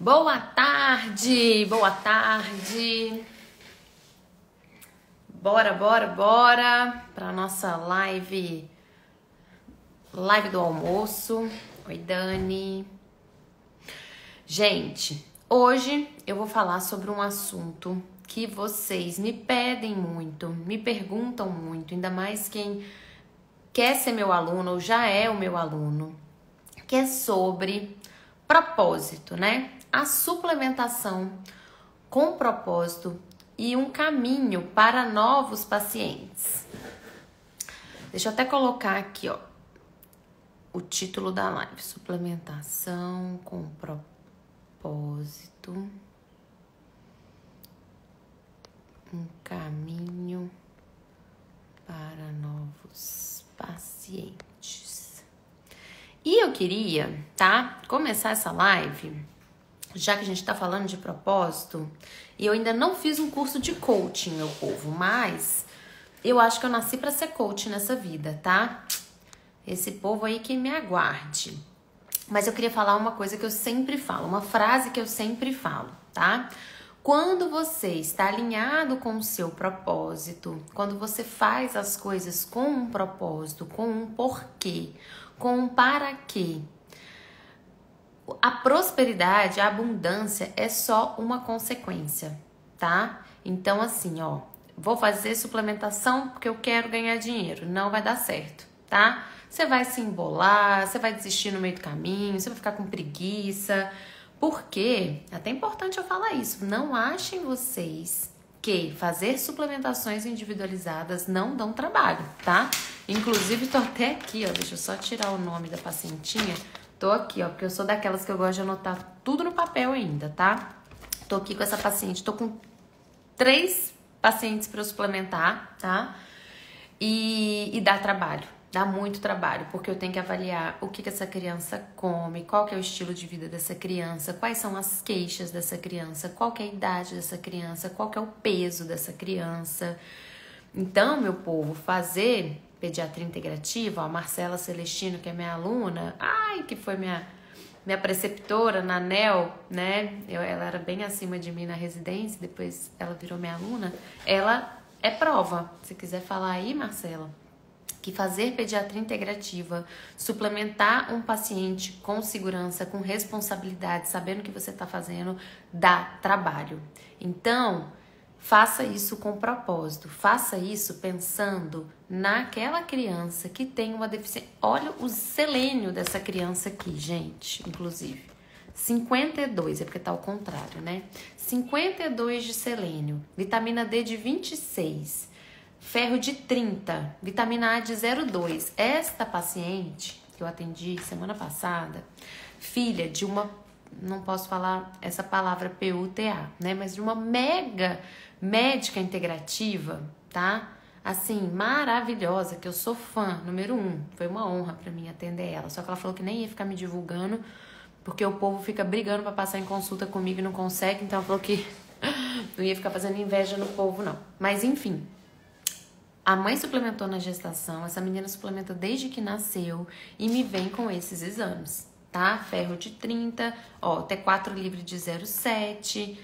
Boa tarde, boa tarde. Bora para nossa live do almoço. Oi, Dani. Gente, hoje eu vou falar sobre um assunto que vocês me pedem muito, me perguntam muito, ainda mais quem quer ser meu aluno ou já é o meu aluno, que é sobre propósito, né? A suplementação com propósito e um caminho para novos pacientes. Deixa eu até colocar aqui, ó, o título da live: suplementação com propósito, um caminho para novos pacientes. E eu queria, tá, começar essa live, já que a gente tá falando de propósito, e eu ainda não fiz um curso de coaching, meu povo, mas eu acho que eu nasci pra ser coach nessa vida, tá? Esse povo aí que me aguarde. Mas eu queria falar uma coisa que eu sempre falo, uma frase que eu sempre falo, tá? Quando você está alinhado com o seu propósito, quando você faz as coisas com um propósito, com um porquê, com um para quê, a prosperidade, a abundância é só uma consequência, tá? Então, assim, ó, vou fazer suplementação porque eu quero ganhar dinheiro. Não vai dar certo, tá? Você vai se embolar, você vai desistir no meio do caminho, você vai ficar com preguiça. Porque, até é importante eu falar isso, não achem vocês que fazer suplementações individualizadas não dão trabalho, tá? Inclusive, tô até aqui, ó, deixa eu só tirar o nome da pacientinha. Tô aqui, ó, porque eu sou daquelas que eu gosto de anotar tudo no papel ainda, tá? Tô aqui com essa paciente, tô com 3 pacientes para eu suplementar, tá? E dá trabalho, dá muito trabalho, porque eu tenho que avaliar o que essa criança come, qual que é o estilo de vida dessa criança, quais são as queixas dessa criança, qual que é a idade dessa criança, qual que é o peso dessa criança. Então, meu povo, fazer pediatria integrativa, ó, a Marcela Celestino, que é minha aluna, que foi minha preceptora na NEL, né? Ela era bem acima de mim na residência, depois ela virou minha aluna. Ela é prova. Se quiser falar aí, Marcela, que fazer pediatria integrativa, suplementar um paciente com segurança, com responsabilidade, sabendo o que você está fazendo, dá trabalho. Então, faça isso com propósito, faça isso pensando naquela criança que tem uma deficiência. Olha o selênio dessa criança aqui, gente, inclusive. 52, é porque tá ao contrário, né? 52 de selênio, vitamina D de 26, ferro de 30, vitamina A de 0,2. Esta paciente que eu atendi semana passada, filha de uma, não posso falar essa palavra PUTA, né? Mas de uma mega médica integrativa, tá? Assim, maravilhosa, que eu sou fã, número 1. Foi uma honra pra mim atender ela. Só que ela falou que nem ia ficar me divulgando, porque o povo fica brigando pra passar em consulta comigo e não consegue. Então ela falou que não ia ficar fazendo inveja no povo, não. Mas enfim, a mãe suplementou na gestação, essa menina suplementa desde que nasceu e me vem com esses exames, tá? Ferro de 30, ó, T4 livre de 0,7,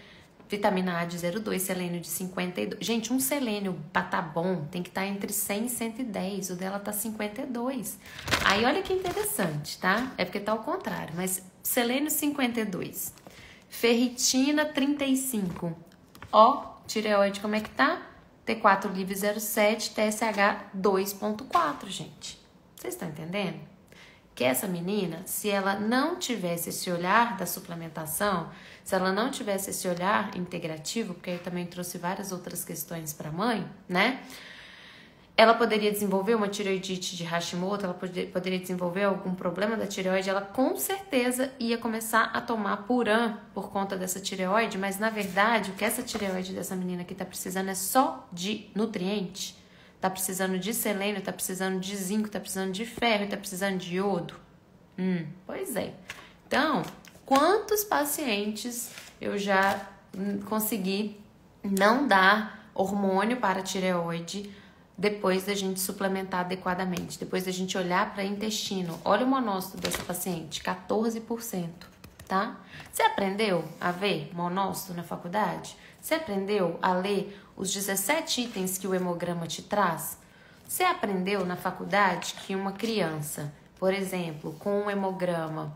vitamina A de 0,2, selênio de 52. Gente, um selênio pra tá bom tem que estar entre 100 e 110, o dela tá 52. Aí olha que interessante, tá? É porque tá ao contrário, mas selênio 52, ferritina 35, ó, tireoide como é que tá? T4 livre 0,7, TSH 2,4, gente. Vocês estão entendendo? Que essa menina, se ela não tivesse esse olhar da suplementação, se ela não tivesse esse olhar integrativo, porque eu também trouxe várias outras questões para a mãe, né? Ela poderia desenvolver uma tireoidite de Hashimoto, ela poderia desenvolver algum problema da tireoide, ela com certeza ia começar a tomar Puran por conta dessa tireoide, mas na verdade o que essa tireoide dessa menina aqui tá precisando é só de nutriente. Tá precisando de selênio, tá precisando de zinco, tá precisando de ferro, tá precisando de iodo. Pois é. Então, quantos pacientes eu já consegui não dar hormônio para a tireoide depois da gente suplementar adequadamente, depois da gente olhar para o intestino? Olha o monócito dessa paciente, 14%. tá? Você aprendeu a ver monócito na faculdade? Você aprendeu a ler os 17 itens que o hemograma te traz? Você aprendeu na faculdade que uma criança, por exemplo, com um hemograma,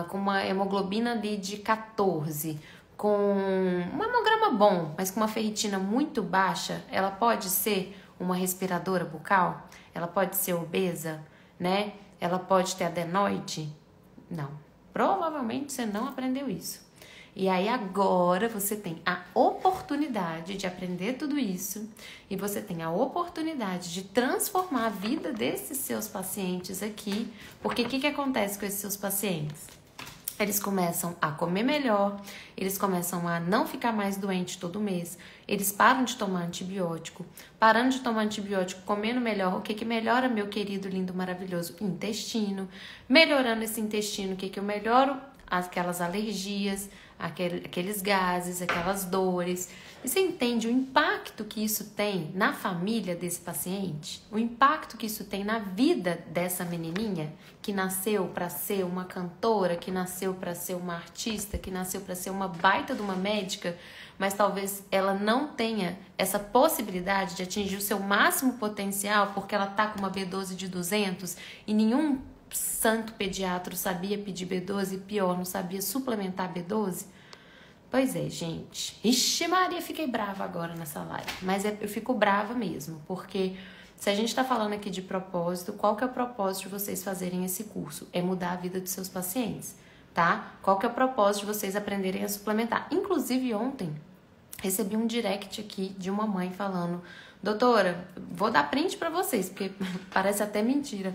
com uma hemoglobina ali de 14, com um hemograma bom, mas com uma ferritina muito baixa, ela pode ser uma respiradora bucal? Ela pode ser obesa, né? Ela pode ter adenoide? Não. Provavelmente você não aprendeu isso. E aí agora você tem a oportunidade de aprender tudo isso e você tem a oportunidade de transformar a vida desses seus pacientes aqui, porque o que acontece com esses seus pacientes? Eles começam a comer melhor, eles começam a não ficar mais doente todo mês, eles param de tomar antibiótico, parando de tomar antibiótico, comendo melhor, o que melhora, meu querido, lindo, maravilhoso? Intestino. Melhorando esse intestino, o que eu melhoro? Aquelas alergias, aqueles gases, aquelas dores. E você entende o impacto que isso tem na família desse paciente? O impacto que isso tem na vida dessa menininha que nasceu para ser uma cantora, que nasceu para ser uma artista, que nasceu para ser uma baita de uma médica, mas talvez ela não tenha essa possibilidade de atingir o seu máximo potencial porque ela tá com uma B12 de 200 e nenhum santo pediatra sabia pedir B12 e pior, não sabia suplementar B12? Pois é, gente. Ixi, Maria, fiquei brava agora nessa live. Mas eu fico brava mesmo, porque se a gente tá falando aqui de propósito, qual que é o propósito de vocês fazerem esse curso? É mudar a vida dos seus pacientes, tá? Qual que é o propósito de vocês aprenderem a suplementar? Inclusive, ontem, recebi um direct aqui de uma mãe falando: doutora, vou dar print pra vocês, porque parece até mentira.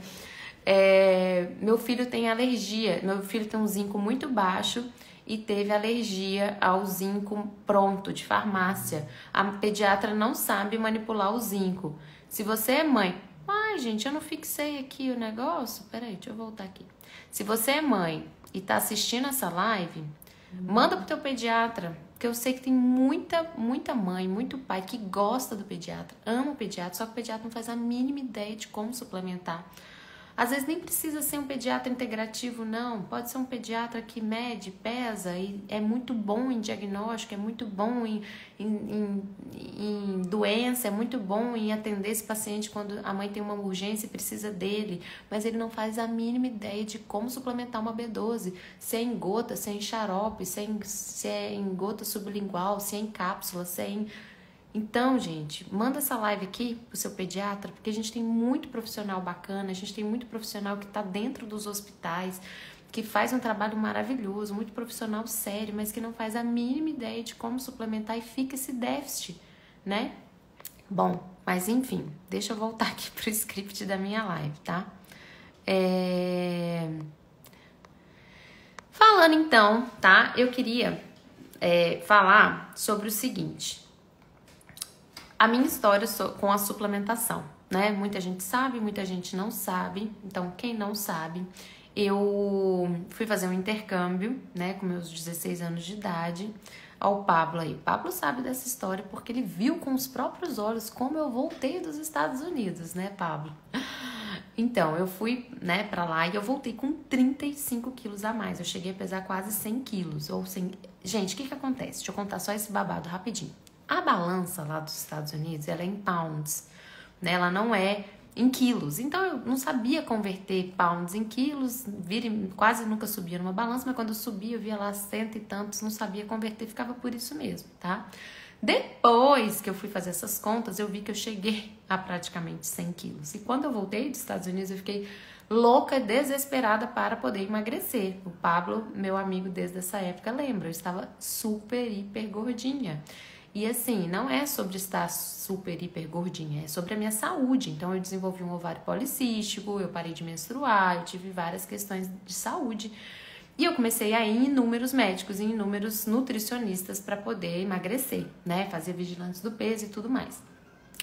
Meu filho tem alergia, meu filho tem um zinco muito baixo e teve alergia ao zinco pronto de farmácia. A pediatra não sabe manipular o zinco. Se você é mãe, ai gente, eu não fixei aqui o negócio, peraí, deixa eu voltar aqui. Se você é mãe e tá assistindo essa live, manda pro teu pediatra, porque eu sei que tem muita mãe, muito pai que gosta do pediatra, ama o pediatra, só que o pediatra não faz a mínima ideia de como suplementar. Às vezes nem precisa ser um pediatra integrativo, não. Pode ser um pediatra que mede, pesa e é muito bom em diagnóstico, é muito bom em doença, é muito bom em atender esse paciente quando a mãe tem uma urgência e precisa dele, mas ele não faz a mínima ideia de como suplementar uma B12, se é em gota, se é em xarope, se é em gota sublingual, se é em cápsula, se é em... Então, gente, manda essa live aqui pro seu pediatra, porque a gente tem muito profissional bacana, a gente tem muito profissional que tá dentro dos hospitais, que faz um trabalho maravilhoso, muito profissional sério, mas que não faz a mínima ideia de como suplementar e fica esse déficit, né? Bom, mas enfim, deixa eu voltar aqui pro script da minha live, tá? Falando então, tá? Eu queria falar sobre o seguinte... A minha história com a suplementação, né? Muita gente sabe, muita gente não sabe. Então, quem não sabe, eu fui fazer um intercâmbio, né? Com meus 16 anos de idade, ao Pablo aí. Pablo sabe dessa história porque ele viu com os próprios olhos como eu voltei dos Estados Unidos, né, Pablo? Então, eu fui, né, pra lá e eu voltei com 35 quilos a mais. Eu cheguei a pesar quase 100 quilos. Gente, o que acontece? Deixa eu contar só esse babado rapidinho. A balança lá dos Estados Unidos, ela é em pounds, né? Ela não é em quilos. Então, eu não sabia converter pounds em quilos, quase nunca subia numa balança, mas quando eu subia, eu via lá 100 e tantos, não sabia converter, ficava por isso mesmo, tá? Depois que eu fui fazer essas contas, eu vi que eu cheguei a praticamente 100 quilos. E quando eu voltei dos Estados Unidos, eu fiquei louca, desesperada para poder emagrecer. O Pablo, meu amigo desde essa época, lembra, eu estava super, hiper gordinha. E assim, não é sobre estar super, hiper gordinha, é sobre a minha saúde. Então, eu desenvolvi um ovário policístico, eu parei de menstruar, eu tive várias questões de saúde. E eu comecei a ir em inúmeros médicos e em inúmeros nutricionistas para poder emagrecer, né? Fazer vigilância do peso e tudo mais.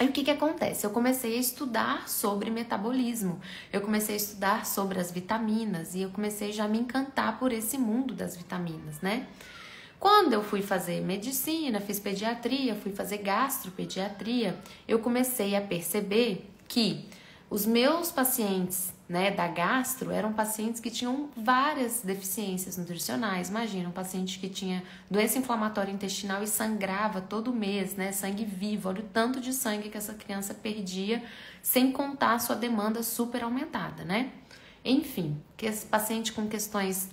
Aí o que acontece? Eu comecei a estudar sobre metabolismo, eu comecei a estudar sobre as vitaminas e eu comecei já a me encantar por esse mundo das vitaminas, né? Quando eu fui fazer medicina, fiz pediatria, fui fazer gastropediatria, eu comecei a perceber que os meus pacientes né, da gastro eram pacientes que tinham várias deficiências nutricionais. Imagina, um paciente que tinha doença inflamatória intestinal e sangrava todo mês, né, sangue vivo. Olha o tanto de sangue que essa criança perdia, sem contar a sua demanda super aumentada, né? Enfim, que esse paciente com questões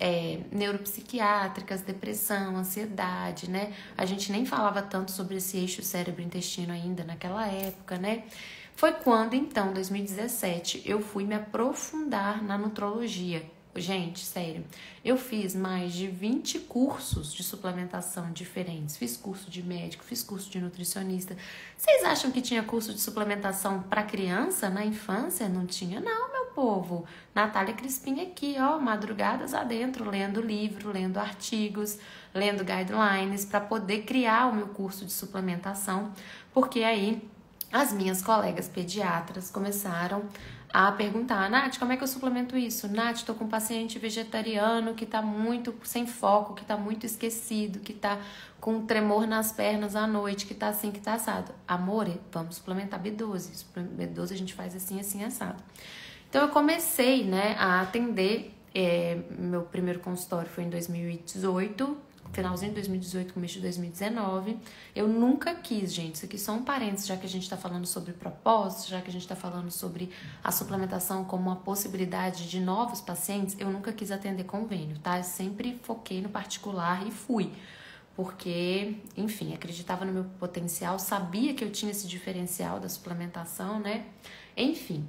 neuropsiquiátricas, depressão, ansiedade, né? A gente nem falava tanto sobre esse eixo cérebro-intestino ainda naquela época, né? Foi quando, então, em 2017, eu fui me aprofundar na nutrologia. Gente, sério, eu fiz mais de 20 cursos de suplementação diferentes. Fiz curso de médico, fiz curso de nutricionista. Vocês acham que tinha curso de suplementação para criança na infância? Não tinha, não, meu povo. Natália Crispim aqui, ó, madrugadas adentro, lendo livro, lendo artigos, lendo guidelines para poder criar o meu curso de suplementação, porque aí as minhas colegas pediatras começaram a perguntar: Nath, como é que eu suplemento isso? Nath, tô com um paciente vegetariano que tá muito sem foco, que tá muito esquecido, que tá com tremor nas pernas à noite, que tá assim, que tá assado. Amore, vamos suplementar B12. B12 a gente faz assim, assim, assado. Então eu comecei, né, a atender, meu primeiro consultório foi em 2018, finalzinho de 2018, começo de 2019. Eu nunca quis, gente, isso aqui só um parênteses, já que a gente tá falando sobre propósito, já que a gente tá falando sobre a suplementação como uma possibilidade de novos pacientes, eu nunca quis atender convênio, tá? Eu sempre foquei no particular e fui. Porque, enfim, acreditava no meu potencial, sabia que eu tinha esse diferencial da suplementação, né? Enfim.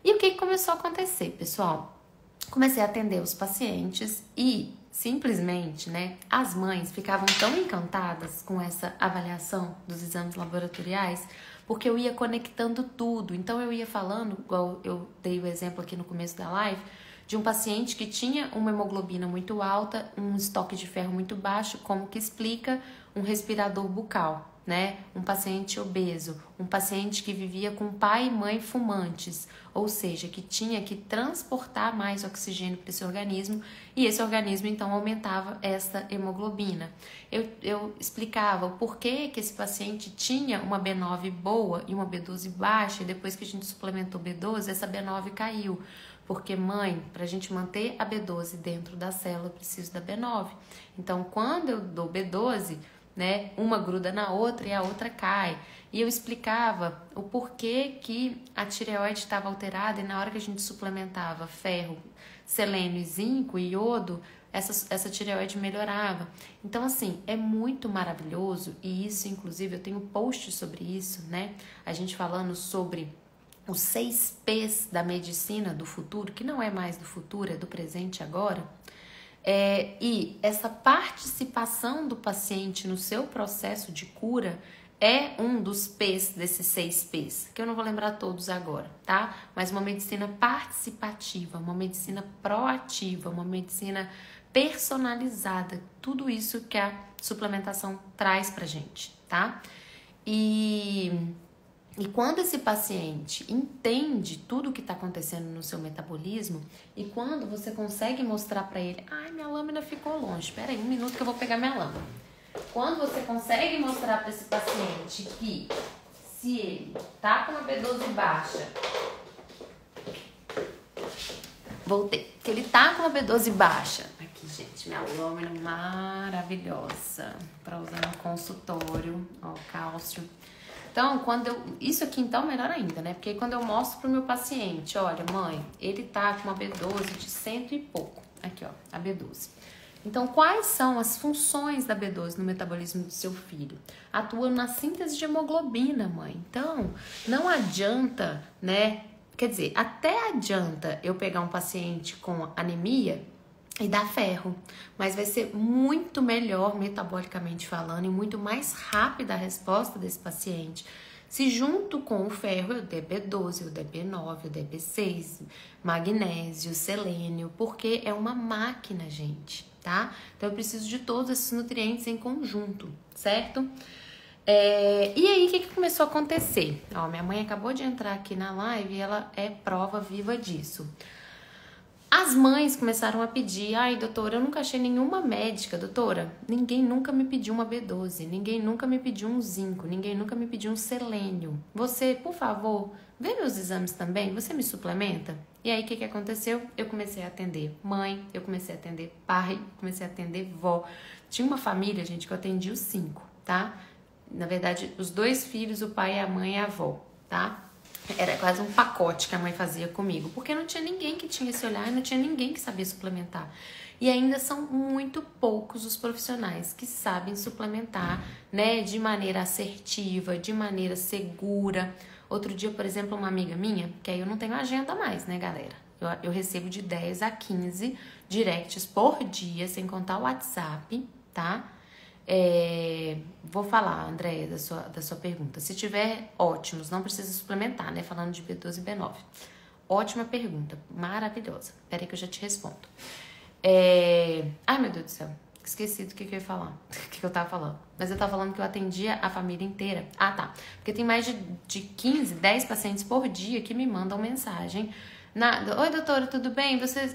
E o que começou a acontecer, pessoal? Comecei a atender os pacientes e simplesmente, né, as mães ficavam tão encantadas com essa avaliação dos exames laboratoriais, porque eu ia conectando tudo. Então eu ia falando, igual eu dei o exemplo aqui no começo da live, de um paciente que tinha uma hemoglobina muito alta, um estoque de ferro muito baixo, como que explica um respirador bucal, né? Um paciente obeso, um paciente que vivia com pai e mãe fumantes, ou seja, que tinha que transportar mais oxigênio para esse organismo e esse organismo então aumentava essa hemoglobina. Eu explicava o porquê que esse paciente tinha uma B9 boa e uma B12 baixa e depois que a gente suplementou B12, essa B9 caiu. Porque, mãe, para a gente manter a B12 dentro da célula, eu preciso da B9. Então, quando eu dou B12, né, uma gruda na outra e a outra cai. E eu explicava o porquê que a tireoide estava alterada e na hora que a gente suplementava ferro, selênio, zinco e iodo, essa tireoide melhorava. Então, assim, é muito maravilhoso e isso, inclusive, eu tenho post sobre isso, né? A gente falando sobre os 6 P's da medicina do futuro, que não é mais do futuro, é do presente agora. E essa participação do paciente no seu processo de cura é um dos P's desses 6 P's, que eu não vou lembrar todos agora, tá? Mas uma medicina participativa, uma medicina proativa, uma medicina personalizada, tudo isso que a suplementação traz pra gente, tá? E quando esse paciente entende tudo o que está acontecendo no seu metabolismo e quando você consegue mostrar para ele, ai, minha lâmina ficou longe, espera aí, 1 minuto que eu vou pegar minha lâmina. Quando você consegue mostrar para esse paciente que se ele tá com uma B12 baixa, que ele tá com uma B12 baixa, aqui, gente, minha lâmina maravilhosa para usar no consultório, ó, cálcio. Então, isso aqui então melhor ainda, né? Porque quando eu mostro pro meu paciente, olha, mãe, ele tá com uma B12 de 100 e pouco. Aqui, ó, a B12. Então, quais são as funções da B12 no metabolismo do seu filho? Atua na síntese de hemoglobina, mãe. Então, não adianta, né? Quer dizer, até adianta eu pegar um paciente com anemia e dar ferro, mas vai ser muito melhor metabolicamente falando e muito mais rápida a resposta desse paciente se junto com o ferro eu der B12, eu der B9, eu der B6, magnésio, selênio, porque é uma máquina, gente, tá? Então eu preciso de todos esses nutrientes em conjunto, certo? E aí, o que começou a acontecer? Ó, minha mãe acabou de entrar aqui na live e ela é prova viva disso. As mães começaram a pedir, ai, doutora, eu nunca achei nenhuma médica, doutora, ninguém nunca me pediu uma B12, ninguém nunca me pediu um zinco, ninguém nunca me pediu um selênio. Você, por favor, vê meus exames também, você me suplementa? E aí, o que aconteceu? Eu comecei a atender mãe, eu comecei a atender pai, comecei a atender vó. Tinha uma família, gente, que eu atendi os 5, tá? Na verdade, os 2 filhos, o pai, a mãe e a avó, tá? Era quase um pacote que a mãe fazia comigo, porque não tinha ninguém que tinha esse olhar, não tinha ninguém que sabia suplementar. E ainda são muito poucos os profissionais que sabem suplementar, né, de maneira assertiva, de maneira segura. Outro dia, por exemplo, uma amiga minha, que aí eu não tenho agenda mais, né, galera? Eu recebo de 10 a 15 directs por dia, sem contar o WhatsApp, tá? Vou falar, Andréia, da sua pergunta. Se tiver, ótimos, não precisa suplementar, né? Falando de B12 e B9. Ótima pergunta, maravilhosa. Peraí que eu já te respondo. Ai, meu Deus do céu, esqueci do que eu ia falar, o que eu tava falando. Mas eu tava falando que eu atendia a família inteira. Ah, tá. Porque tem mais de 15, 10 pacientes por dia que me mandam mensagem. Oi, doutora, tudo bem? Você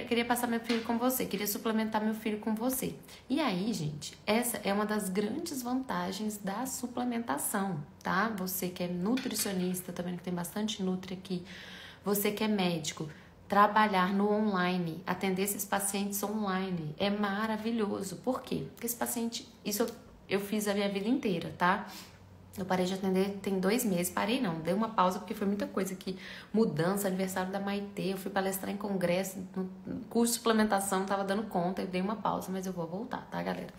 queria passar meu filho com você, queria suplementar meu filho com você. E aí, gente, essa é uma das grandes vantagens da suplementação, tá? Você que é nutricionista, tá vendo que tem bastante nutri aqui, você que é médico, trabalhar no online, atender esses pacientes online é maravilhoso. Por quê? Porque esse paciente, isso eu fiz a minha vida inteira, tá? Eu parei de atender tem 2 meses, parei não, dei uma pausa porque foi muita coisa aqui, mudança, aniversário da Maitê, eu fui palestrar em congresso, no curso de suplementação, não tava dando conta, eu dei uma pausa, mas eu vou voltar, tá, galera?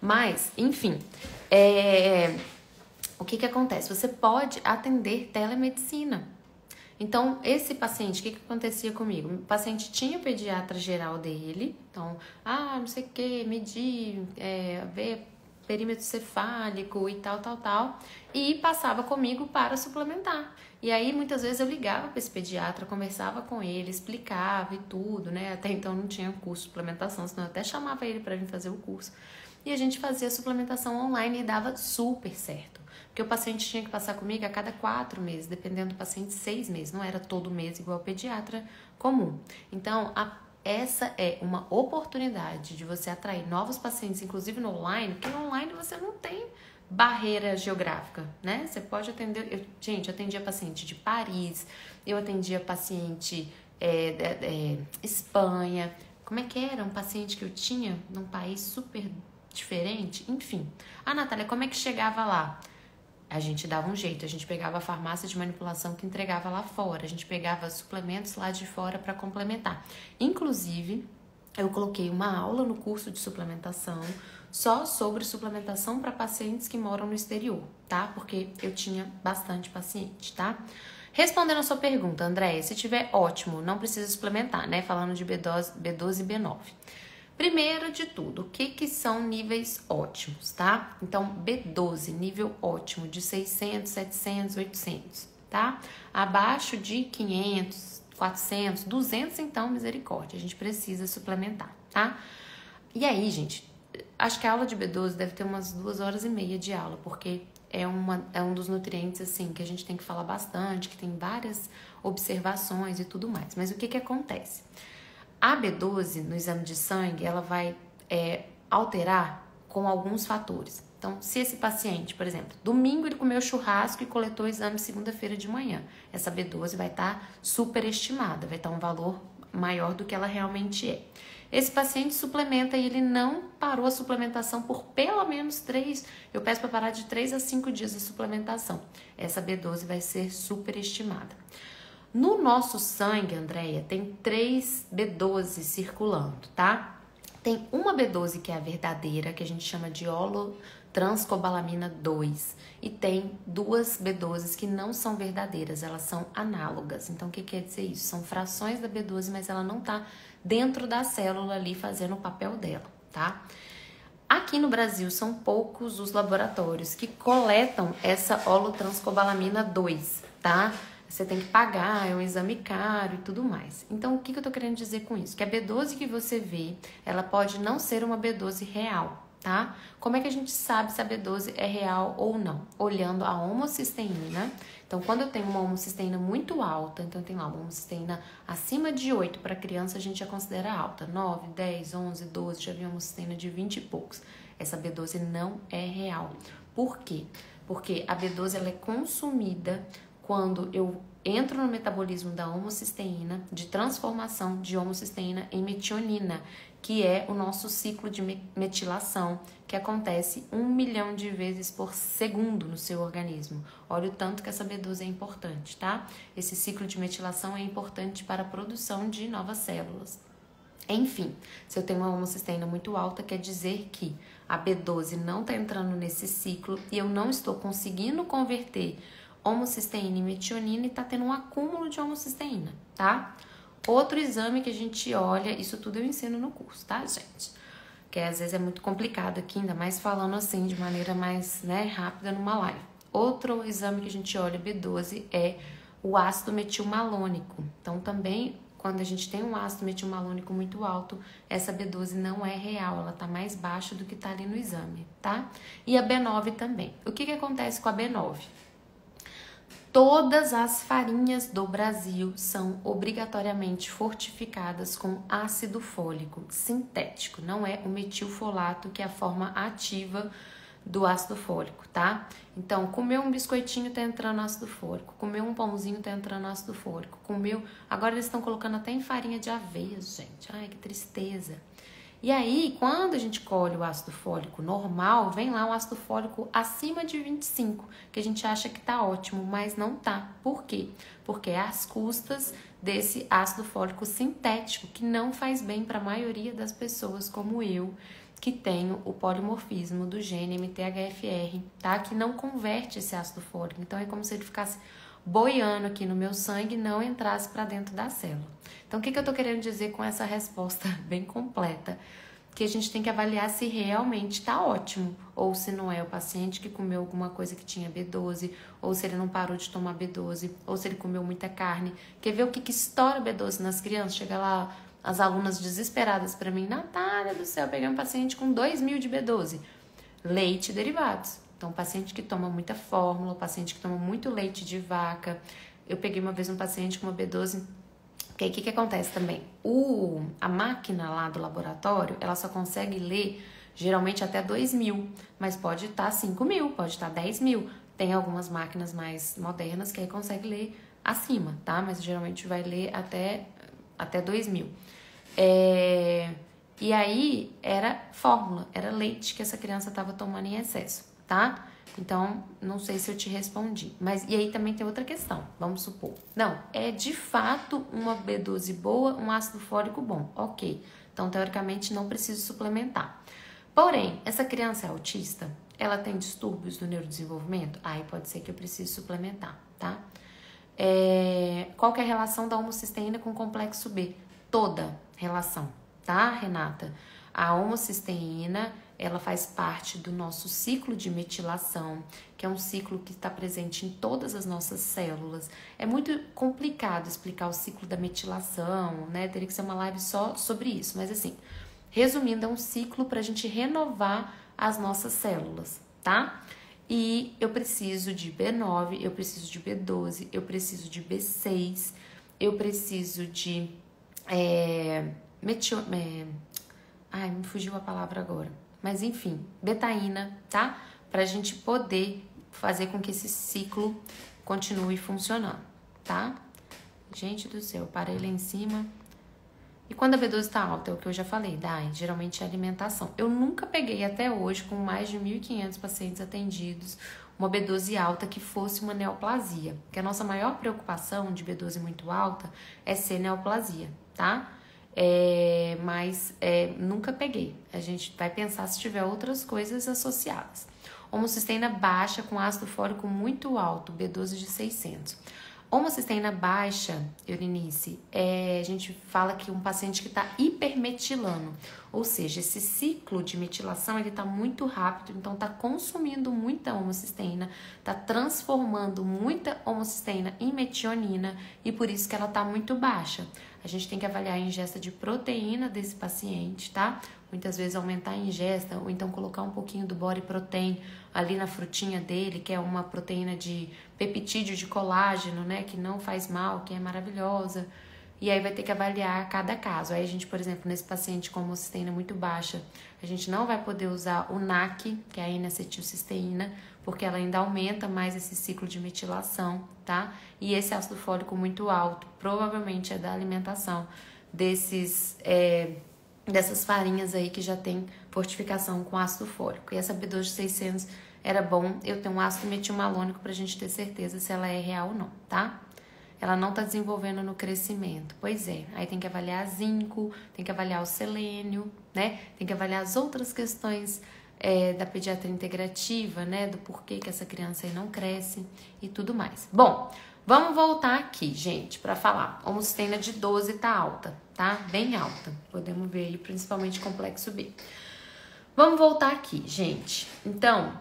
Mas, enfim, o que acontece? Você pode atender telemedicina. Então, esse paciente, o que acontecia comigo? O paciente tinha o pediatra geral dele, então, não sei o que, medir, ver perímetro cefálico e tal, e passava comigo para suplementar. E aí, muitas vezes, eu ligava para esse pediatra, conversava com ele, explicava e tudo, né? Até então não tinha curso de suplementação, senão eu até chamava ele para vir fazer o curso. E a gente fazia suplementação online e dava super certo. Porque o paciente tinha que passar comigo a cada 4 meses, dependendo do paciente, 6 meses. Não era todo mês igual o pediatra comum. Então, essa é uma oportunidade de você atrair novos pacientes, inclusive no online, porque no online você não tem barreira geográfica, né? Você pode atender... eu atendia paciente de Paris, eu atendia paciente Espanha. Como é que era? Um paciente que eu tinha num país super diferente? Enfim. Natália, como é que chegava lá? A gente dava um jeito, a gente pegava a farmácia de manipulação que entregava lá fora, a gente pegava suplementos lá de fora para complementar. Inclusive, eu coloquei uma aula no curso de suplementação só sobre suplementação para pacientes que moram no exterior, tá? Porque eu tinha bastante paciente, tá? Respondendo a sua pergunta, Andréia, se tiver, ótimo, não precisa suplementar, né? Falando de B12 e B9. Primeiro de tudo, o que são níveis ótimos, tá? Então, B12, nível ótimo, de 600, 700, 800, tá? Abaixo de 500, 400, 200, então, misericórdia, a gente precisa suplementar, tá? E aí, gente, acho que a aula de B12 deve ter umas 2h30 de aula, porque é um dos nutrientes, assim, que a gente tem que falar bastante, que tem várias observações e tudo mais. Mas o que acontece? A B12, no exame de sangue, ela vai alterar com alguns fatores. Então, se esse paciente, por exemplo, domingo ele comeu churrasco e coletou o exame segunda-feira de manhã, essa B12 vai estar superestimada, vai estar um valor maior do que ela realmente é. Esse paciente suplementa e ele não parou a suplementação por pelo menos 3, eu peço para parar de 3 a 5 dias a suplementação. Essa B12 vai ser superestimada. No nosso sangue, Andréia, tem 3 B12 circulando, tá? Tem uma B12 que é a verdadeira, que a gente chama de holotranscobalamina 2. E tem 2 B12 que não são verdadeiras, elas são análogas. Então, o que quer dizer isso? São frações da B12, mas ela não tá dentro da célula ali fazendo o papel dela, tá? Aqui no Brasil, são poucos os laboratórios que coletam essa holotranscobalamina 2, tá? Você tem que pagar, é um exame caro e tudo mais. Então, o que eu tô querendo dizer com isso? Que a B12 que você vê, ela pode não ser uma B12 real, tá? Como é que a gente sabe se a B12 é real ou não? Olhando a homocisteína. Então, quando eu tenho uma homocisteína muito alta, então tem lá uma homocisteína acima de 8 para criança, a gente já considera alta. 9, 10, 11, 12, já vi uma homocisteína de 20 e poucos. Essa B12 não é real. Por quê? Porque a B12 ela é consumida quando eu entram no metabolismo da homocisteína, de transformação de homocisteína em metionina, que é o nosso ciclo de metilação, que acontece 1 milhão de vezes por segundo no seu organismo. Olha o tanto que essa B12 é importante, tá? Esse ciclo de metilação é importante para a produção de novas células. Enfim, se eu tenho uma homocisteína muito alta, quer dizer que a B12 não está entrando nesse ciclo e eu não estou conseguindo converter homocisteína em metionina e está tendo um acúmulo de homocisteína, tá? Outro exame que a gente olha, isso tudo eu ensino no curso, tá, gente? Que às vezes é muito complicado aqui, ainda mais falando assim de maneira mais, rápida numa live. Outro exame que a gente olha B12 é o ácido metilmalônico. Então também, quando a gente tem um ácido metilmalônico muito alto, essa B12 não é real, ela tá mais baixa do que tá ali no exame, tá? E a B9 também. O que acontece com a B9? Todas as farinhas do Brasil são obrigatoriamente fortificadas com ácido fólico sintético, não é o metilfolato, que é a forma ativa do ácido fólico, tá? Então, comer um biscoitinho tá entrando ácido fólico, comer um pãozinho tá entrando ácido fólico, agora eles estão colocando até em farinha de aveia, gente, ai que tristeza. E aí, quando a gente colhe o ácido fólico normal, vem lá o ácido fólico acima de 25, que a gente acha que tá ótimo, mas não tá. Por quê? Porque é às custas desse ácido fólico sintético, que não faz bem para a maioria das pessoas, como eu, que tenho o polimorfismo do gene MTHFR, tá? Que não converte esse ácido fólico. Então, é como se ele ficasse boiando aqui no meu sangue e não entrasse para dentro da célula. Então, o que eu tô querendo dizer com essa resposta bem completa? Que a gente tem que avaliar se realmente tá ótimo, ou se não é o paciente que comeu alguma coisa que tinha B12, ou se ele não parou de tomar B12, ou se ele comeu muita carne. Quer ver o que estoura B12 nas crianças? Chega lá as alunas desesperadas para mim, Natália do céu, eu peguei um paciente com 2.000 de B12. Leite e derivados. Então, paciente que toma muita fórmula, paciente que toma muito leite de vaca. Eu peguei uma vez um paciente com uma B12, porque aí o que acontece também? A máquina lá do laboratório, ela só consegue ler geralmente até 2.000, mas pode estar 5.000, pode estar 10.000. Tem algumas máquinas mais modernas que aí consegue ler acima, tá? Mas geralmente vai ler até 2.000. E aí era fórmula, era leite que essa criança estava tomando em excesso, tá? Então, não sei se eu te respondi. Mas, e aí também tem outra questão, vamos supor. Não, é de fato uma B12 boa, um ácido fólico bom. Ok, então teoricamente não preciso suplementar. Porém, essa criança é autista? Ela tem distúrbios do neurodesenvolvimento? Aí pode ser que eu precise suplementar, tá? Qual que é a relação da homocisteína com o complexo B? Toda relação, tá, Renata? A homocisteína, ela faz parte do nosso ciclo de metilação, que é um ciclo que está presente em todas as nossas células. É muito complicado explicar o ciclo da metilação, né? Teria que ser uma live só sobre isso. Mas assim, resumindo, é um ciclo para a gente renovar as nossas células, tá? E eu preciso de B9, eu preciso de B12, eu preciso de B6, eu preciso de... Ai, me fugiu a palavra agora. Mas enfim, betaína, tá? Pra gente poder fazer com que esse ciclo continue funcionando, tá? Gente do céu, parei lá em cima. E quando a B12 tá alta, é o que eu já falei, geralmente é alimentação. Eu nunca peguei até hoje, com mais de 1.500 pacientes atendidos, uma B12 alta que fosse uma neoplasia. Porque a nossa maior preocupação de B12 muito alta é ser neoplasia, tá? Mas nunca peguei. A gente vai pensar se tiver outras coisas associadas. Homocisteína baixa com ácido fólico muito alto, B12 de 600. Homocisteína baixa, Eurinice, a gente fala que um paciente que está hipermetilando, ou seja, esse ciclo de metilação ele está muito rápido, então está consumindo muita homocisteína, está transformando muita homocisteína em metionina e por isso que ela está muito baixa. A gente tem que avaliar a ingesta de proteína desse paciente, tá? Muitas vezes aumentar a ingesta ou então colocar um pouquinho do body protein ali na frutinha dele, que é uma proteína de peptídeo de colágeno, né? Que não faz mal, que é maravilhosa. e aí vai ter que avaliar cada caso. Aí a gente, por exemplo, nesse paciente com homocisteína muito baixa, a gente não vai poder usar o NAC, que é a N-acetilcisteína, porque ela ainda aumenta mais esse ciclo de metilação, tá? E esse ácido fólico muito alto, provavelmente é da alimentação dessas farinhas aí que já tem fortificação com ácido fólico. E essa B12 de 600 era bom eu ter um ácido metilmalônico pra gente ter certeza se ela é real ou não, tá? Ela não tá desenvolvendo no crescimento. Pois é, aí tem que avaliar zinco, tem que avaliar o selênio, né? Tem que avaliar as outras questões da pediatria integrativa, né? Do porquê que essa criança aí não cresce e tudo mais. Bom, vamos voltar aqui, gente, pra falar. Homocisteína de 12 tá alta, tá? Bem alta. Podemos ver aí, principalmente complexo B. Vamos voltar aqui, gente. Então,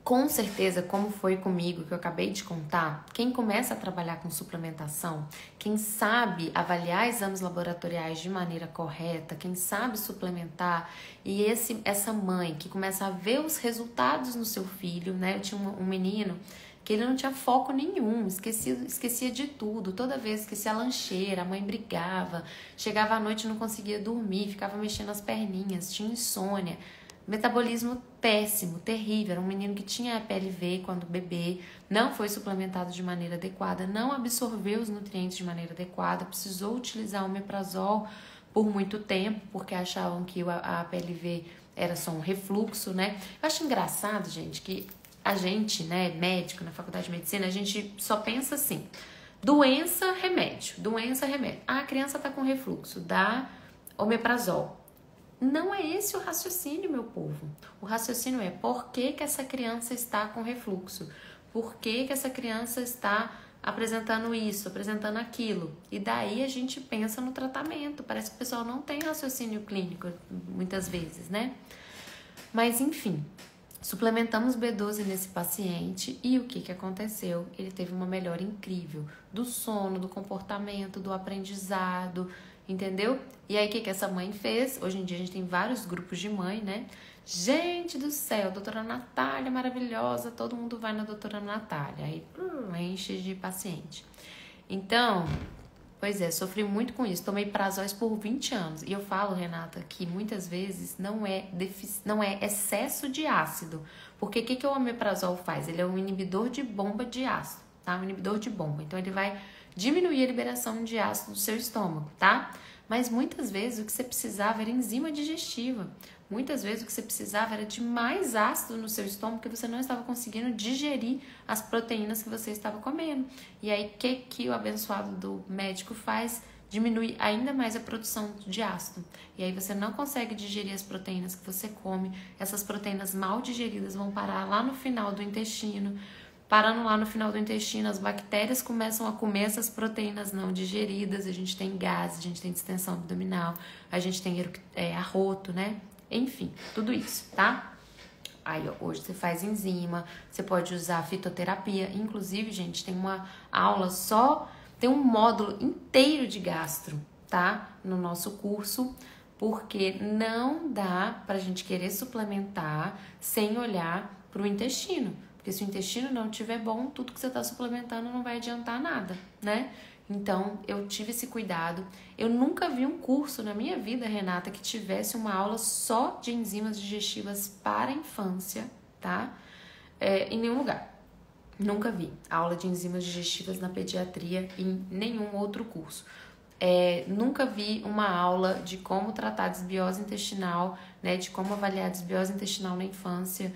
com certeza, como foi comigo, que eu acabei de contar, quem começa a trabalhar com suplementação, quem sabe avaliar exames laboratoriais de maneira correta, quem sabe suplementar, e essa mãe que começa a ver os resultados no seu filho, né? Eu tinha um menino que ele não tinha foco nenhum, esquecia de tudo, toda vez esquecia a lancheira, a mãe brigava, chegava à noite e não conseguia dormir, ficava mexendo as perninhas, tinha insônia, metabolismo péssimo, terrível, era um menino que tinha PLV quando bebê, não foi suplementado de maneira adequada, não absorveu os nutrientes de maneira adequada, precisou utilizar omeprazol por muito tempo, porque achavam que a PLV era só um refluxo, né? Eu acho engraçado, gente, que a gente, né, médico na faculdade de medicina, a gente só pensa assim, doença, remédio. Ah, a criança tá com refluxo, dá omeprazol. Não é esse o raciocínio, meu povo. O raciocínio é por que essa criança está com refluxo? Por que essa criança está apresentando isso, apresentando aquilo? E daí a gente pensa no tratamento. Parece que o pessoal não tem raciocínio clínico, muitas vezes, né? Mas, enfim, suplementamos B12 nesse paciente e o que aconteceu? Ele teve uma melhora incrível do sono, do comportamento, do aprendizado, entendeu? E aí, o que essa mãe fez? Hoje em dia, a gente tem vários grupos de mãe, né? Gente do céu, doutora Natália, maravilhosa, todo mundo vai na doutora Natália. Aí, enche de paciente. Então, pois é, sofri muito com isso. Tomei prazóis por 20 anos. E eu falo, Renata, que muitas vezes não é excesso de ácido. Porque o que o omeprazol faz? Ele é um inibidor de bomba de ácido, tá? Um inibidor de bomba. Então, ele vai diminuir a liberação de ácido do seu estômago, tá? Mas muitas vezes o que você precisava era enzima digestiva. Muitas vezes o que você precisava era de mais ácido no seu estômago porque você não estava conseguindo digerir as proteínas que você estava comendo. E aí, o que o abençoado do médico faz? Diminui ainda mais a produção de ácido. E aí você não consegue digerir as proteínas que você come. Essas proteínas mal digeridas vão parar lá no final do intestino. Parando lá no final do intestino, as bactérias começam a comer essas proteínas não digeridas, a gente tem gases, a gente tem distensão abdominal, a gente tem arroto, né? Enfim, tudo isso, tá? Aí, ó, hoje você faz enzima, você pode usar fitoterapia, inclusive, gente, tem uma aula tem um módulo inteiro de gastro, tá? No nosso curso, porque não dá pra gente querer suplementar sem olhar pro intestino. Porque se o intestino não estiver bom, tudo que você está suplementando não vai adiantar nada, né? Então, eu tive esse cuidado. Eu nunca vi um curso na minha vida, Renata, que tivesse uma aula só de enzimas digestivas para a infância, tá? Em nenhum lugar. Nunca vi aula de enzimas digestivas na pediatria em nenhum outro curso. Nunca vi uma aula de como tratar a desbiose intestinal, né? De como avaliar a desbiose intestinal na infância,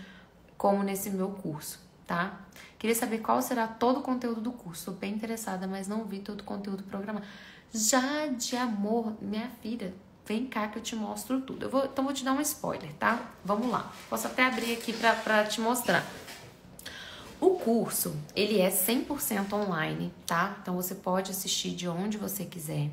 como nesse meu curso, tá? Queria saber qual será todo o conteúdo do curso. Tô bem interessada, mas não vi todo o conteúdo programado. Já de amor, minha filha, vem cá que eu te mostro tudo. Então vou te dar um spoiler, tá? Vamos lá. Posso até abrir aqui pra te mostrar. O curso, ele é 100% online, tá? Então você pode assistir de onde você quiser.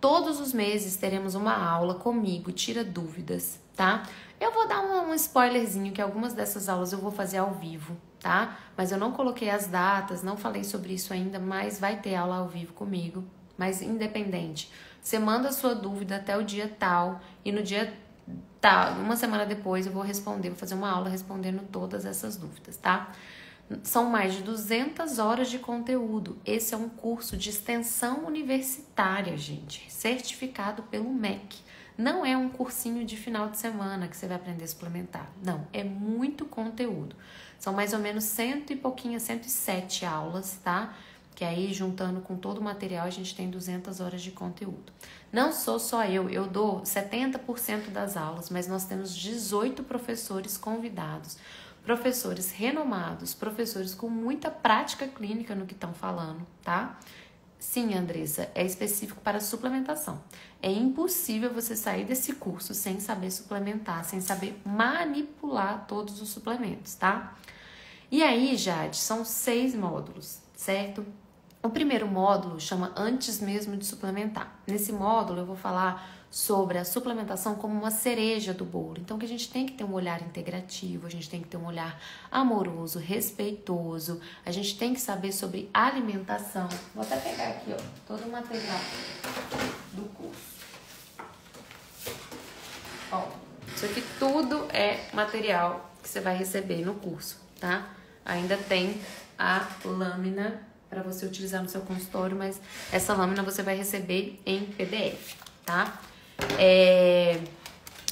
Todos os meses teremos uma aula comigo, tira dúvidas, tá? Eu vou dar um spoilerzinho que algumas dessas aulas eu vou fazer ao vivo, tá? Mas eu não coloquei as datas, não falei sobre isso ainda, mas vai ter aula ao vivo comigo. Mas independente, você manda a sua dúvida até o dia tal e no dia tal, uma semana depois eu vou responder, vou fazer uma aula respondendo todas essas dúvidas, tá? São mais de 200 horas de conteúdo. Esse é um curso de extensão universitária, gente, certificado pelo MEC. Não é um cursinho de final de semana que você vai aprender a suplementar. Não, é muito conteúdo. São mais ou menos 107 aulas, tá? Que aí, juntando com todo o material, a gente tem 200 horas de conteúdo. Não sou só eu dou 70% das aulas, mas nós temos 18 professores convidados, professores renomados, professores com muita prática clínica no que estão falando, tá? Sim, Andressa, é específico para suplementação. É impossível você sair desse curso sem saber suplementar, sem saber manipular todos os suplementos, tá? E aí, Jade, são 6 módulos, certo? O primeiro módulo chama Antes Mesmo de Suplementar. Nesse módulo eu vou falar sobre a suplementação como uma cereja do bolo. Então que a gente tem que ter um olhar integrativo, a gente tem que ter um olhar amoroso, respeitoso, a gente tem que saber sobre alimentação. Vou até pegar aqui, ó, todo o material do curso. Ó, isso aqui tudo é material que você vai receber no curso, tá? Ainda tem a lâmina para você utilizar no seu consultório, mas essa lâmina você vai receber em PDF, tá?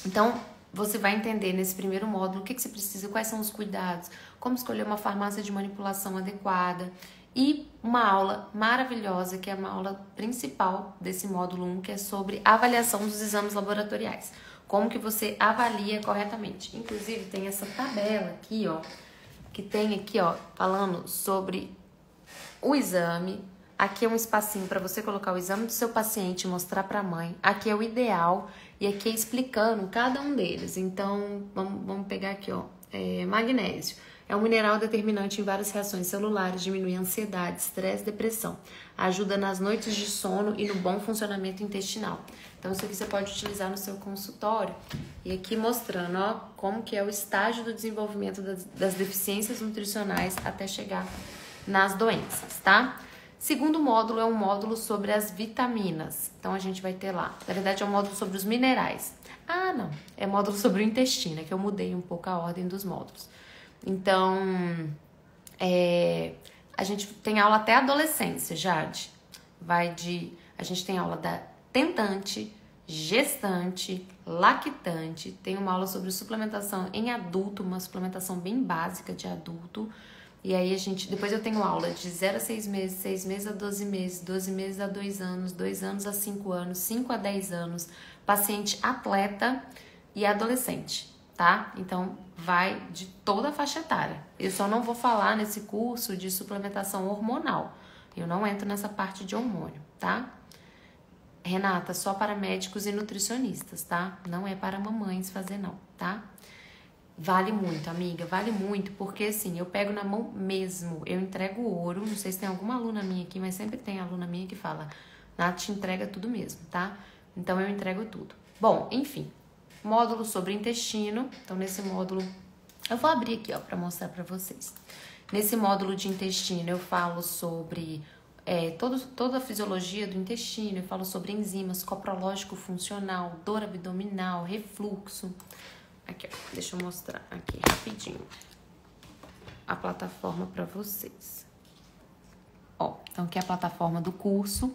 Então, você vai entender nesse primeiro módulo o que você precisa, quais são os cuidados, como escolher uma farmácia de manipulação adequada e uma aula maravilhosa, que é uma aula principal desse módulo 1, que é sobre avaliação dos exames laboratoriais. Como que você avalia corretamente. Inclusive, tem essa tabela aqui, ó, que tem aqui, ó, falando sobre o exame. Aqui é um espacinho para você colocar o exame do seu paciente e mostrar para a mãe. Aqui é o ideal e aqui é explicando cada um deles. Então, vamos pegar aqui, ó, magnésio. É um mineral determinante em várias reações celulares, diminui a ansiedade, estresse, depressão. Ajuda nas noites de sono e no bom funcionamento intestinal. Então, isso aqui você pode utilizar no seu consultório. E aqui mostrando, ó, como que é o estágio do desenvolvimento das deficiências nutricionais até chegar nas doenças, tá? Segundo módulo é um módulo sobre as vitaminas. Então, a gente vai ter lá, na verdade, é um módulo sobre os minerais. Ah, não, é módulo sobre o intestino, é que eu mudei um pouco a ordem dos módulos. Então, a gente tem aula até adolescência, Jade. A gente tem aula da tentante, gestante, lactante. Tem uma aula sobre suplementação em adulto, uma suplementação bem básica de adulto. E aí depois eu tenho aula de 0 a 6 meses, 6 meses a 12 meses, 12 meses a 2 anos, 2 anos a 5 anos, 5 a 10 anos, paciente atleta e adolescente, tá? Então, vai de toda a faixa etária. Eu só não vou falar nesse curso de suplementação hormonal. Eu não entro nessa parte de hormônio, tá? Renata, só para médicos e nutricionistas, tá? Não é para mamães fazer não, tá? Vale muito, amiga, vale muito, porque assim, eu pego na mão mesmo, eu entrego ouro, não sei se tem alguma aluna minha aqui, mas sempre tem aluna minha que fala, Nath, entrega tudo mesmo, tá? Então, eu entrego tudo. Bom, enfim, módulo sobre intestino, então nesse módulo, eu vou abrir aqui, ó, pra mostrar pra vocês. Nesse módulo de intestino, eu falo sobre toda a fisiologia do intestino, eu falo sobre enzimas, coprológico funcional, dor abdominal, refluxo. Aqui, ó, deixa eu mostrar aqui rapidinho a plataforma para vocês. Ó, então aqui é a plataforma do curso,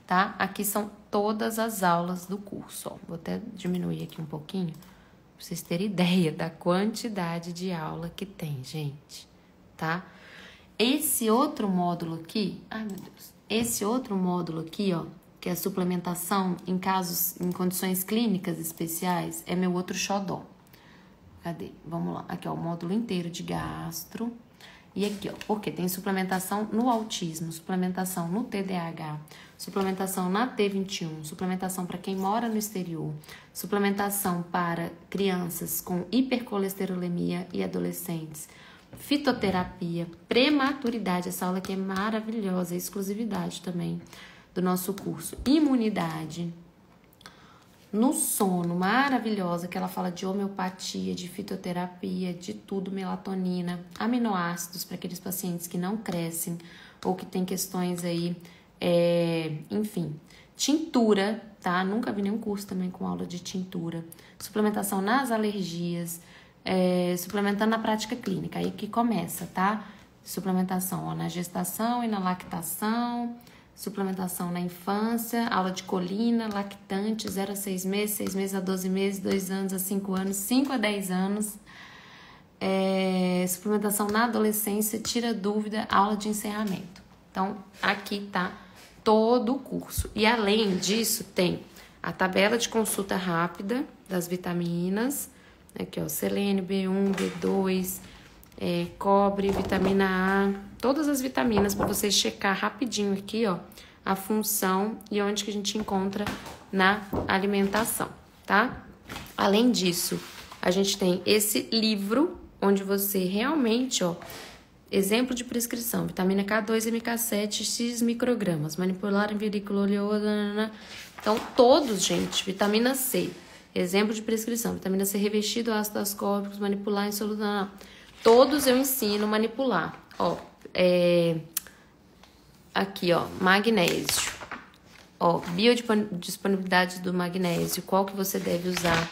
tá? Aqui são todas as aulas do curso, ó. Vou até diminuir aqui um pouquinho, pra vocês terem ideia da quantidade de aula que tem, gente, tá? Esse outro módulo aqui, ai meu Deus, esse outro módulo aqui, ó, que é a suplementação em condições clínicas especiais, é meu outro xodó. Cadê? Vamos lá. Aqui, ó, o módulo inteiro de gastro. E aqui, ó, porque tem suplementação no autismo, suplementação no TDAH, suplementação na T21, suplementação para quem mora no exterior, suplementação para crianças com hipercolesterolemia e adolescentes, fitoterapia, prematuridade, essa aula aqui é maravilhosa, é exclusividade também do nosso curso, imunidade, no sono, maravilhosa, que ela fala de homeopatia, de fitoterapia, de tudo, melatonina, aminoácidos para aqueles pacientes que não crescem ou que tem questões aí, enfim, tintura, tá? Nunca vi nenhum curso também com aula de tintura, suplementação nas alergias, suplementando na prática clínica, aí que começa, tá? suplementação, ó, na gestação e na lactação, suplementação na infância, aula de colina, lactante, 0 a 6 meses, 6 meses a 12 meses, 2 anos a 5 anos, 5 a 10 anos, suplementação na adolescência, tira dúvida, aula de encerramento. Então, aqui tá todo o curso. E além disso, tem a tabela de consulta rápida das vitaminas, aqui ó, selênio, B1, B2, cobre, vitamina A, todas as vitaminas para vocês checar rapidinho aqui, ó, a função e onde que a gente encontra na alimentação, tá? Além disso, a gente tem esse livro onde você realmente, ó, exemplo de prescrição, vitamina K2, MK7, X microgramas, manipular em veículo oleoso, então todos, gente, vitamina C, exemplo de prescrição, vitamina C revestido, ácido ascórbico, manipular em solução, todos eu ensino a manipular, ó, aqui, ó, magnésio, ó, biodisponibilidade do magnésio, qual que você deve usar,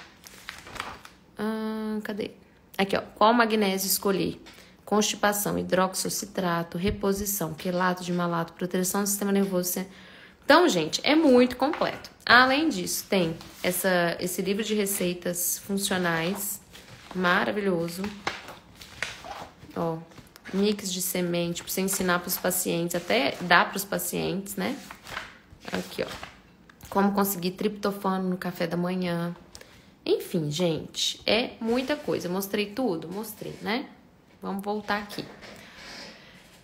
cadê? Aqui, ó, qual magnésio escolher? Constipação, hidroxocitrato, reposição, quelato de malato, proteção do sistema nervoso. Então, gente, é muito completo. Além disso, tem esse livro de receitas funcionais, maravilhoso. Ó, mix de semente, pra você ensinar pros pacientes, até dar pros pacientes, né? Aqui, ó. Como conseguir triptofano no café da manhã. Enfim, gente, é muita coisa. Mostrei tudo? Mostrei, né? Vamos voltar aqui.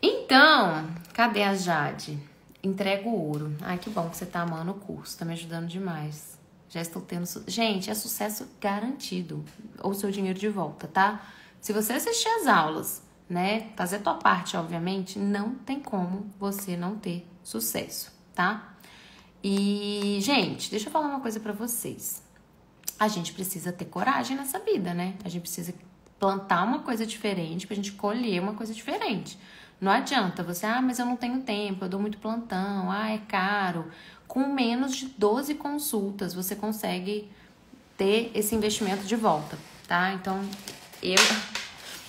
Então, cadê a Jade? Entrega o ouro. Ai, que bom que você tá amando o curso. Tá me ajudando demais. Já estou tendo... Gente, é sucesso garantido. Ou seu dinheiro de volta, tá? Se você assistir as aulas, né? Fazer a tua parte, obviamente, não tem como você não ter sucesso, tá? E, gente, deixa eu falar uma coisa pra vocês. A gente precisa ter coragem nessa vida, né? A gente precisa plantar uma coisa diferente pra gente colher uma coisa diferente. Não adianta você, mas eu não tenho tempo, eu dou muito plantão, é caro. Com menos de 12 consultas, você consegue ter esse investimento de volta, tá? Então,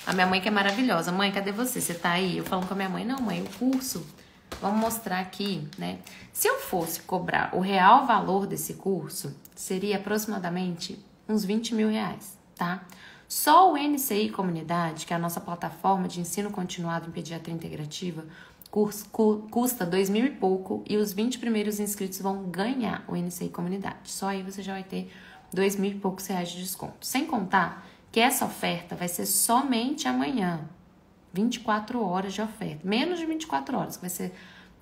a minha mãe que é maravilhosa. Mãe, cadê você? Você tá aí? Eu falo com a minha mãe, não, mãe, o curso, vamos mostrar aqui, né? Se eu fosse cobrar o real valor desse curso, seria aproximadamente uns 20 mil reais, tá? Só o NCI Comunidade, que é a nossa plataforma de ensino continuado em pediatria integrativa, custa 2 mil e pouco e os 20 primeiros inscritos vão ganhar o NCI Comunidade. Só aí você já vai ter 2 mil e poucos reais de desconto. Sem contar que essa oferta vai ser somente amanhã. 24 horas de oferta. Menos de 24 horas, que vai ser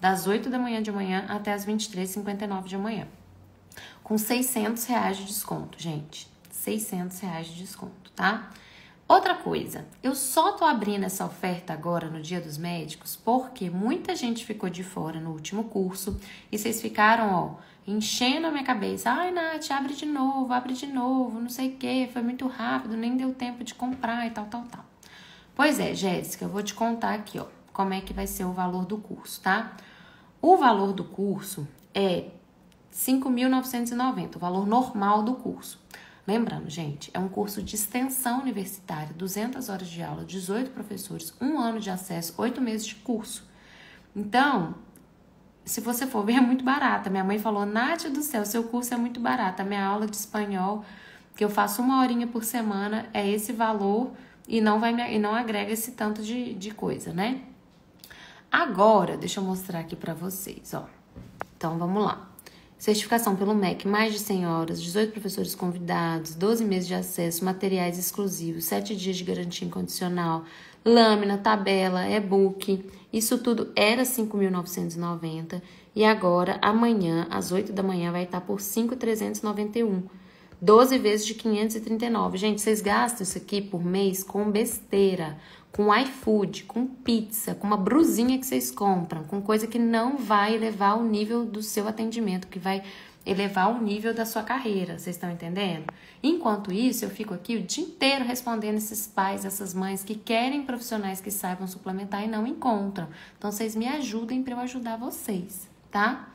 das 8 da manhã de manhã até as 23h59 de manhã. Com 600 reais de desconto, gente. 600 reais de desconto, tá? Outra coisa, eu só tô abrindo essa oferta agora no Dia dos Médicos porque muita gente ficou de fora no último curso e vocês ficaram, ó, enchendo a minha cabeça. Ai, Nath, abre de novo, não sei o que, foi muito rápido, nem deu tempo de comprar e tal. Pois é, Jéssica, eu vou te contar aqui, ó, como é que vai ser o valor do curso, tá? O valor do curso é 5.990, o valor normal do curso. Lembrando, gente, é um curso de extensão universitária, 200 horas de aula, 18 professores, 1 ano de acesso, 8 meses de curso. Então, se você for ver, é muito barata. Minha mãe falou, Nath do céu, seu curso é muito barato. A minha aula de espanhol, que eu faço 1 horinha por semana, é esse valor e não agrega esse tanto de coisa, né? Agora, deixa eu mostrar aqui pra vocês, ó. Então, vamos lá. Certificação pelo MEC, mais de 100 horas, 18 professores convidados, 12 meses de acesso, materiais exclusivos, 7 dias de garantia incondicional, lâmina, tabela, e-book. Isso tudo era 5.990 e agora, amanhã, às 8 da manhã, vai estar por 5.391. 12 vezes de 539. Gente, vocês gastam isso aqui por mês com besteira, com iFood, com pizza, com uma brusinha que vocês compram, com coisa que não vai elevar o nível do seu atendimento, que vai elevar o nível da sua carreira, vocês estão entendendo? Enquanto isso, eu fico aqui o dia inteiro respondendo esses pais, essas mães que querem profissionais que saibam suplementar e não encontram. Então, vocês me ajudem para eu ajudar vocês, tá?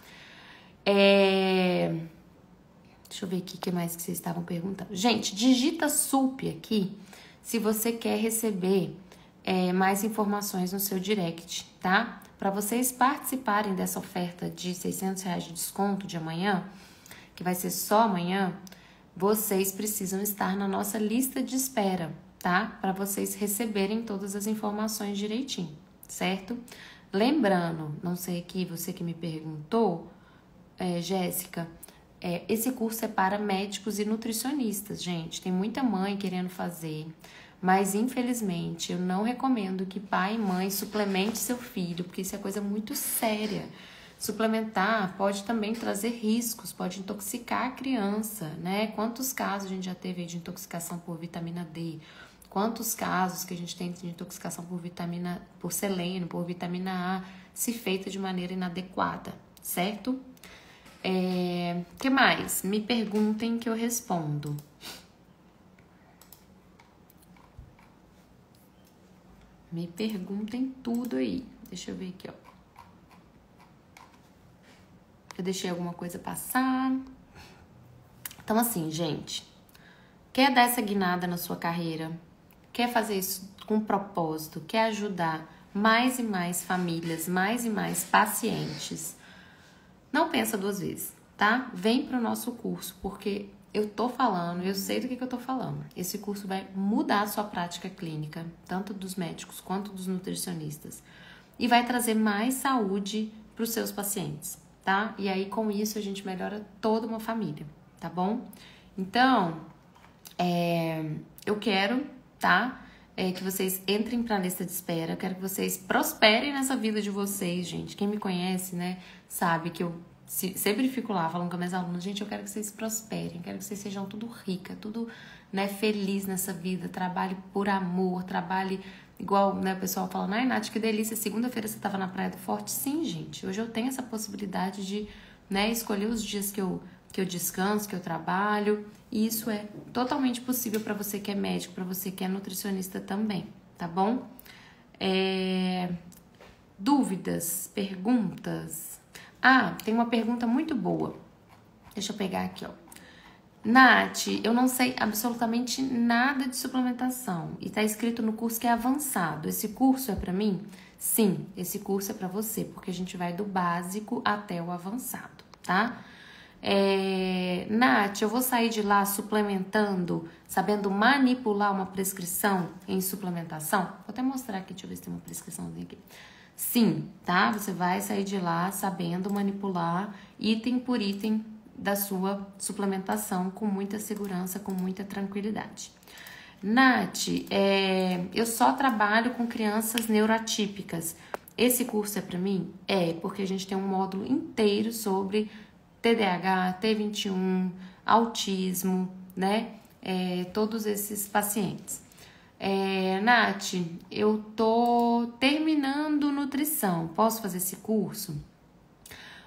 Deixa eu ver aqui o que mais que vocês estavam perguntando. Gente, digita SUP aqui se você quer receber mais informações no seu direct, tá? Para vocês participarem dessa oferta de R$600 de desconto de amanhã, que vai ser só amanhã, vocês precisam estar na nossa lista de espera, tá? Para vocês receberem todas as informações direitinho, certo? Lembrando, não sei aqui, você que me perguntou, Jéssica, esse curso é para médicos e nutricionistas, gente. Tem muita mãe querendo fazer, mas infelizmente eu não recomendo que pai e mãe suplemente seu filho, porque isso é coisa muito séria. Suplementar pode também trazer riscos, pode intoxicar a criança, né? Quantos casos a gente já teve de intoxicação por vitamina D? Quantos casos que a gente tem de intoxicação por selênio, por vitamina A, se feita de maneira inadequada, certo? Que mais? Me perguntem que eu respondo. Me perguntem tudo aí. Deixa eu ver aqui, ó. Eu deixei alguma coisa passar. Então, assim, gente, quer dar essa guinada na sua carreira? Quer fazer isso com propósito? Quer ajudar mais e mais famílias, mais e mais pacientes? Não pensa duas vezes, tá? Vem para o nosso curso, porque eu tô falando, eu sei do que eu tô falando. Esse curso vai mudar a sua prática clínica, tanto dos médicos quanto dos nutricionistas. E vai trazer mais saúde para os seus pacientes, tá? E aí, com isso, a gente melhora toda uma família, tá bom? Então, eu quero, tá? Que vocês entrem pra lista de espera. Eu quero que vocês prosperem nessa vida de vocês, gente. Quem me conhece, né, sabe que eu sempre fico lá falando com as minhas alunas, gente, eu quero que vocês prosperem, quero que vocês sejam tudo rica, tudo, né, feliz nessa vida, trabalhe por amor, trabalhe igual, né, o pessoal falando, ai, Nath, que delícia, segunda-feira você tava na Praia do Forte. Sim, gente, hoje eu tenho essa possibilidade de, né, escolher os dias que eu descanso, que eu trabalho, e isso é totalmente possível para você que é médico, para você que é nutricionista também, tá bom? Dúvidas, perguntas? Ah, tem uma pergunta muito boa. Deixa eu pegar aqui, ó. Nath, eu não sei absolutamente nada de suplementação e tá escrito no curso que é avançado. Esse curso é para mim? Sim, esse curso é para você, porque a gente vai do básico até o avançado, tá? Nath, eu vou sair de lá suplementando, sabendo manipular uma prescrição em suplementação? Vou até mostrar aqui, deixa eu ver se tem uma prescriçãozinha aqui. Sim, tá? Você vai sair de lá sabendo manipular item por item da sua suplementação com muita segurança, com muita tranquilidade. Nath, eu só trabalho com crianças neuroatípicas. Esse curso é para mim? Porque a gente tem um módulo inteiro sobre TDAH, T21, autismo, né? Todos esses pacientes. Nath, eu tô terminando nutrição, posso fazer esse curso?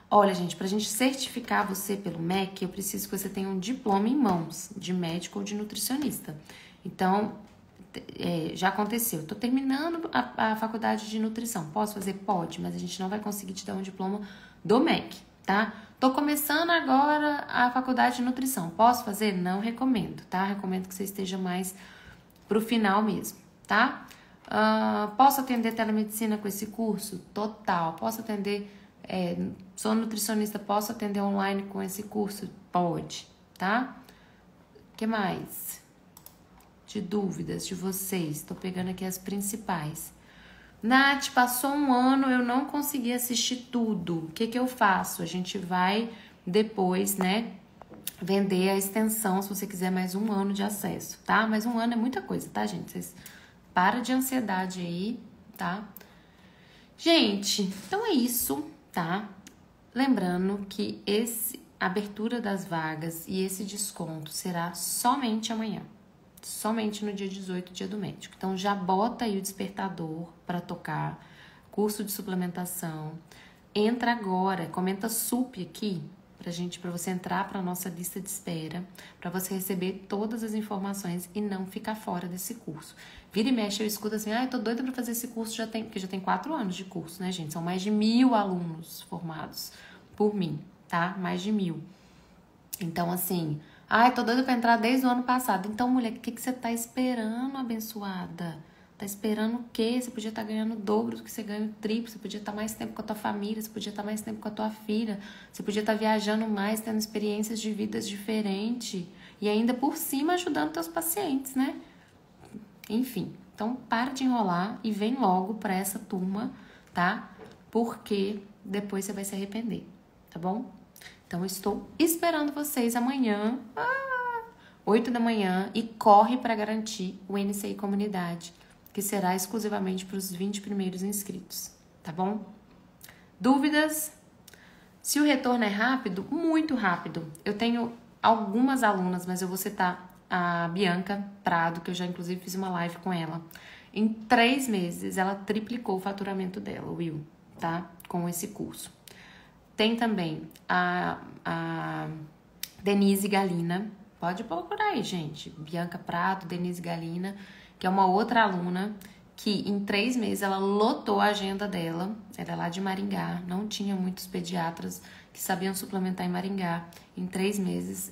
Olha, gente, pra gente certificar você pelo MEC, eu preciso que você tenha um diploma em mãos, de médico ou de nutricionista. Então, já aconteceu, tô terminando a faculdade de nutrição, posso fazer? Pode, mas a gente não vai conseguir te dar um diploma do MEC, tá? Tô começando agora a faculdade de nutrição, posso fazer? Não recomendo, tá? Recomendo que você esteja mais pro final mesmo, tá? Posso atender telemedicina com esse curso? Total. Posso atender, sou nutricionista, posso atender online com esse curso? Pode, tá? O que mais? De dúvidas de vocês, tô pegando aqui as principais. Nath, passou um ano, eu não consegui assistir tudo. O que eu faço? A gente vai depois, né, vender a extensão, se você quiser mais um ano de acesso, tá? Mas um ano é muita coisa, tá, gente? Vocês para de ansiedade aí, tá? Gente, então é isso, tá? Lembrando que a abertura das vagas e esse desconto será somente amanhã. Somente no dia 18, dia do médico. Então já bota aí o despertador para tocar, curso de suplementação. Entra agora, comenta SUP aqui, para você entrar para nossa lista de espera, para você receber todas as informações e não ficar fora desse curso. Vira e mexe, eu escuto assim, eu tô doida para fazer esse curso, porque já tem 4 anos de curso, né, gente? São mais de 1.000 alunos formados por mim, tá? Mais de 1.000. Então, assim, tô doida para entrar desde o ano passado. Então, mulher, o que você tá esperando, abençoada? Tá esperando o quê? Você podia estar ganhando o dobro do que você ganha, o triplo. Você podia estar mais tempo com a tua família, você podia estar mais tempo com a tua filha. Você podia estar viajando mais, tendo experiências de vidas diferentes. E ainda por cima ajudando teus pacientes, né? Enfim, então para de enrolar e vem logo para essa turma, tá? Porque depois você vai se arrepender, tá bom? Então eu estou esperando vocês amanhã, 8 da manhã, e corre para garantir o NCI Comunidade, que será exclusivamente para os 20 primeiros inscritos, tá bom? Dúvidas? Se o retorno é rápido, muito rápido. Eu tenho algumas alunas, mas eu vou citar a Bianca Prado, que eu já inclusive fiz uma live com ela. Em 3 meses, ela triplicou o faturamento dela, Will, tá? Com esse curso. Tem também a Denise Galina. Pode procurar aí, gente. Bianca Prado, Denise Galina, que é uma outra aluna que em 3 meses ela lotou a agenda dela. Ela é lá de Maringá, não tinha muitos pediatras que sabiam suplementar em Maringá. Em 3 meses,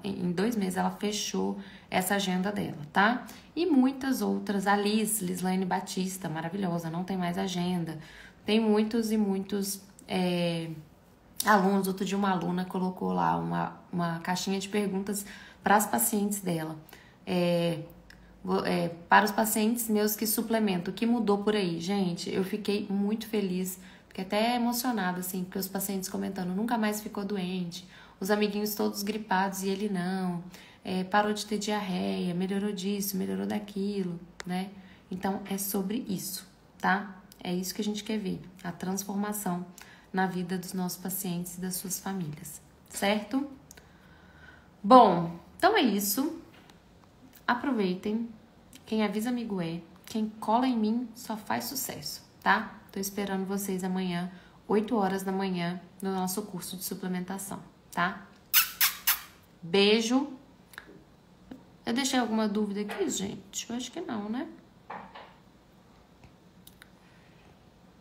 em 2 meses, ela fechou essa agenda dela, tá? E muitas outras, a Lislaine Batista, maravilhosa, não tem mais agenda. Tem muitos e muitos alunos. Outro dia uma aluna colocou lá uma caixinha de perguntas para as pacientes dela. Para os pacientes meus que suplementam, o que mudou por aí? Gente, eu fiquei muito feliz, fiquei até emocionada, assim, porque os pacientes comentando, nunca mais ficou doente, os amiguinhos todos gripados e ele não, parou de ter diarreia, melhorou disso, melhorou daquilo, né? Então, é sobre isso, tá? É isso que a gente quer ver, a transformação na vida dos nossos pacientes e das suas famílias, certo? Bom, então é isso. Aproveitem. Quem avisa amigo é. Quem cola em mim só faz sucesso, tá? Tô esperando vocês amanhã, 8 horas da manhã, no nosso curso de suplementação, tá? Beijo. Eu deixei alguma dúvida aqui, gente? Eu acho que não, né?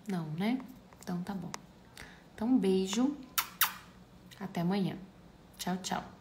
Não, né? Então tá bom. Então, beijo. Até amanhã. Tchau, tchau.